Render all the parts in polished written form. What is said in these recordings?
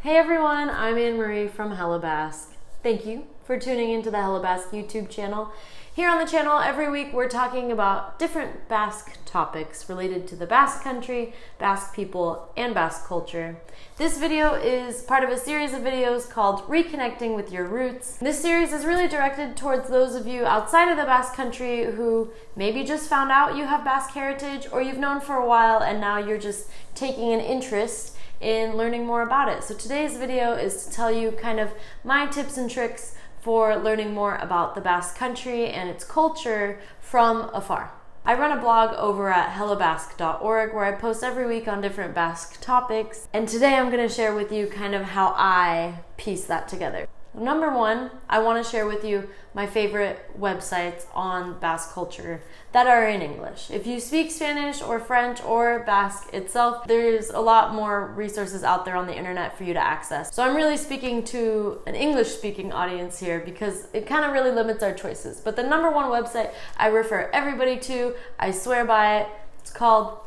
Hey everyone, I'm Anne-Marie from Hello Basque. Thank you for tuning into the Hello Basque YouTube channel. Here on the channel, every week we're talking about different Basque topics related to the Basque Country, Basque people, and Basque culture. This video is part of a series of videos called Reconnecting with Your Roots. This series is really directed towards those of you outside of the Basque Country who maybe just found out you have Basque heritage, or you've known for a while and now you're just taking an interest in learning more about it. So today's video is to tell you kind of my tips and tricks for learning more about the Basque Country and its culture from afar. I run a blog over at hellobasque.org where I post every week on different Basque topics, and today I'm going to share with you kind of how I piece that together. Number one, I want to share with you my favorite websites on Basque culture that are in English. If you speak Spanish or French or Basque itself, there's a lot more resources out there on the internet for you to access. So I'm really speaking to an English-speaking audience here because it kind of really limits our choices. But the number one website I refer everybody to, I swear by it, it's called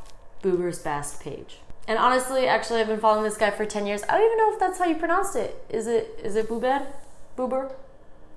Buber's Basque page. And honestly, actually, I've been following this guy for 10 years. I don't even know if that's how you pronounce it. Is it Buber? Buber?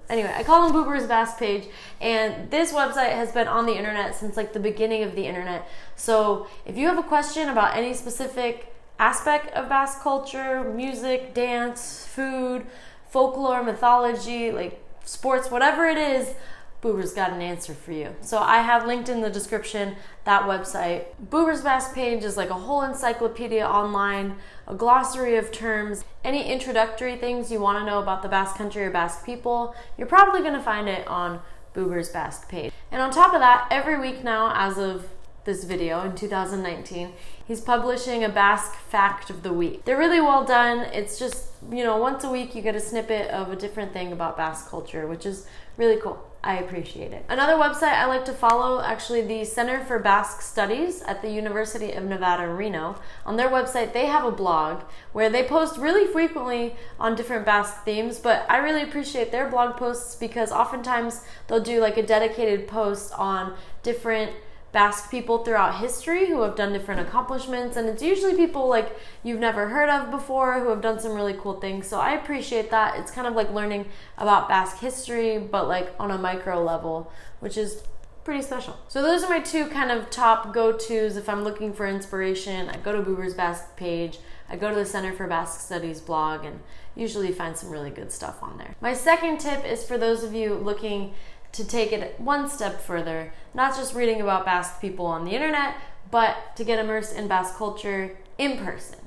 Anyway, I call him Buber's Basque page, and this website has been on the internet since like the beginning of the internet. So if you have a question about any specific aspect of Basque culture, music, dance, food, folklore, mythology, like sports, whatever it is, Buber's got an answer for you. So I have linked in the description that website. Buber's Basque page is like a whole encyclopedia online, a glossary of terms, any introductory things you want to know about the Basque Country or Basque people, you're probably going to find it on Buber's Basque page. And on top of that, every week now, as of this video in 2019, he's publishing a Basque fact of the week. They're really well done. It's just, once a week you get a snippet of a different thing about Basque culture, which is really cool. I appreciate it. Another website I like to follow, actually the Center for Basque Studies at the University of Nevada, Reno. On their website, they have a blog where they post really frequently on different Basque themes, but I really appreciate their blog posts because oftentimes they'll do like a dedicated post on different Basque people throughout history who have done different accomplishments, and it's usually people like you've never heard of before who have done some really cool things. So I appreciate that. It's kind of like learning about Basque history, but like on a micro level, which is pretty special. So those are my two kind of top go-tos if I'm looking for inspiration. I go to Buber's Basque page, I go to the Center for Basque Studies blog, and usually find some really good stuff on there. My second tip is for those of you looking to take it one step further, not just reading about Basque people on the internet, but to get immersed in Basque culture in person.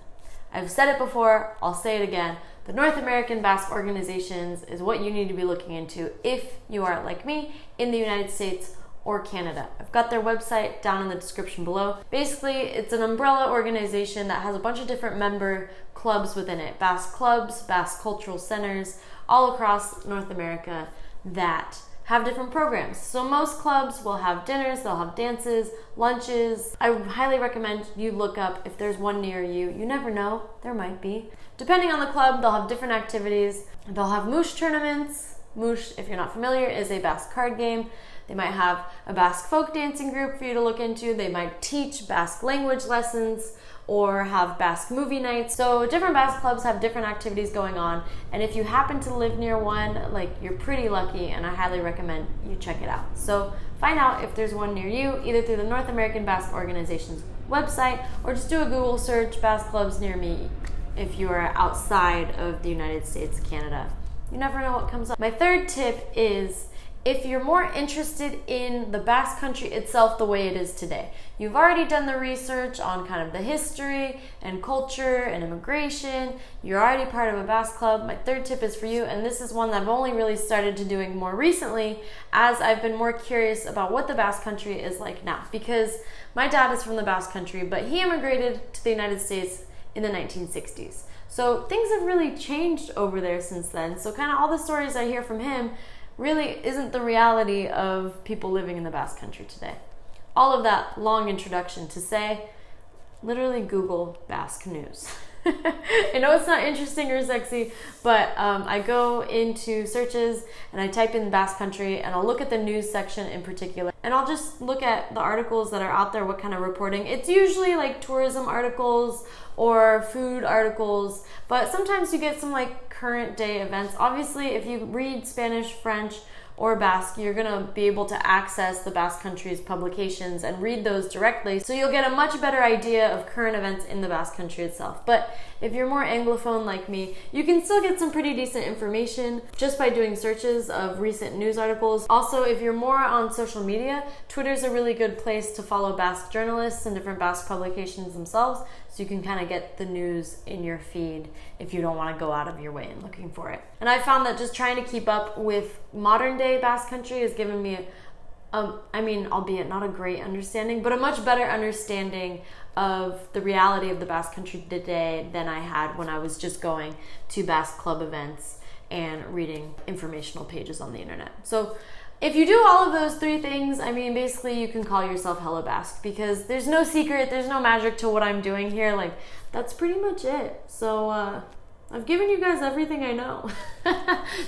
I've said it before, I'll say it again, the North American Basque organizations is what you need to be looking into if you are, like me, in the United States or Canada. I've got their website down in the description below. Basically, it's an umbrella organization that has a bunch of different member clubs within it. Basque clubs, Basque cultural centers, all across North America that have different programs. So most clubs will have dinners, they'll have dances, lunches. I highly recommend you look up if there's one near you. You never know, there might be. Depending on the club, they'll have different activities. They'll have moosh tournaments. Moosh, if you're not familiar, is a Basque card game. They might have a Basque folk dancing group for you to look into. They might teach Basque language lessons or have Basque movie nights. So different Basque clubs have different activities going on, and if you happen to live near one, like, you're pretty lucky, and I highly recommend you check it out. So find out if there's one near you, either through the North American Basque Organization's website, or just do a Google search, Basque clubs near me, if you are outside of the United States, Canada. You never know what comes up. My third tip is if you're more interested in the Basque Country itself the way it is today. You've already done the research on kind of the history and culture and immigration. You're already part of a Basque club. My third tip is for you, and this is one that I've only really started to doing more recently as I've been more curious about what the Basque Country is like now. Because my dad is from the Basque Country, but he immigrated to the United States in the 1960s. So things have really changed over there since then. So kind of all the stories I hear from him really isn't the reality of people living in the Basque Country today. All of that long introduction to say, literally Google Basque news. I know it's not interesting or sexy, but I go into searches and I type in Basque Country and I'll look at the news section in particular. And I'll just look at the articles that are out there, what kind of reporting. It's usually like tourism articles or food articles, but sometimes you get some like current day events. Obviously, if you read Spanish, French, or Basque, you're gonna be able to access the Basque Country's publications and read those directly, so you'll get a much better idea of current events in the Basque Country itself. But if you're more Anglophone like me, you can still get some pretty decent information just by doing searches of recent news articles. Also, if you're more on social media, Twitter's a really good place to follow Basque journalists and different Basque publications themselves, so you can kind of get the news in your feed if you don't want to go out of your way in looking for it. And I found that just trying to keep up with modern day Basque Country has given me albeit not a great understanding, but a much better understanding of the reality of the Basque Country today than I had when I was just going to Basque Club events and reading informational pages on the internet. So if you do all of those three things, basically you can call yourself hella Basque, because there's no secret, there's no magic to what I'm doing here. Like, that's pretty much it. So I've given you guys everything I know.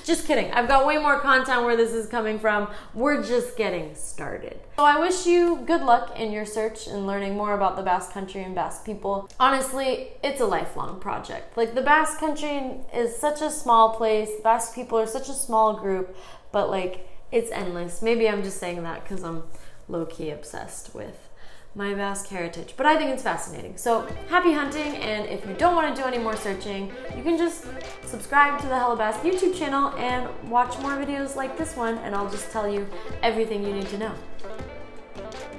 Just kidding. I've got way more content where this is coming from. We're just getting started. So I wish you good luck in your search and learning more about the Basque Country and Basque people. Honestly, it's a lifelong project. Like, the Basque Country is such a small place. The Basque people are such a small group, but like, it's endless. Maybe I'm just saying that because I'm low-key obsessed with my Basque heritage, but I think it's fascinating. So happy hunting, and if you don't want to do any more searching, you can just subscribe to the Hella Basque YouTube channel and watch more videos like this one, and I'll just tell you everything you need to know.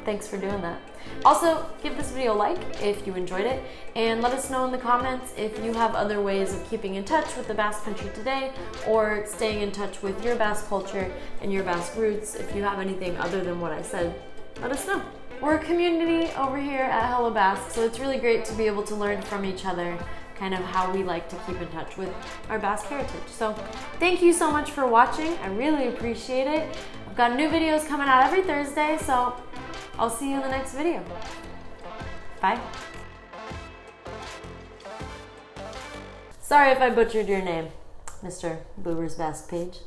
Thanks for doing that. Also, give this video a like if you enjoyed it, and let us know in the comments if you have other ways of keeping in touch with the Basque Country today, or staying in touch with your Basque culture and your Basque roots. If you have anything other than what I said, let us know. We're a community over here at Hella Basque, so it's really great to be able to learn from each other kind of how we like to keep in touch with our Basque heritage. So thank you so much for watching. I really appreciate it. I've got new videos coming out every Thursday, so I'll see you in the next video. Bye. Sorry if I butchered your name, Mr. Buber's Basque page.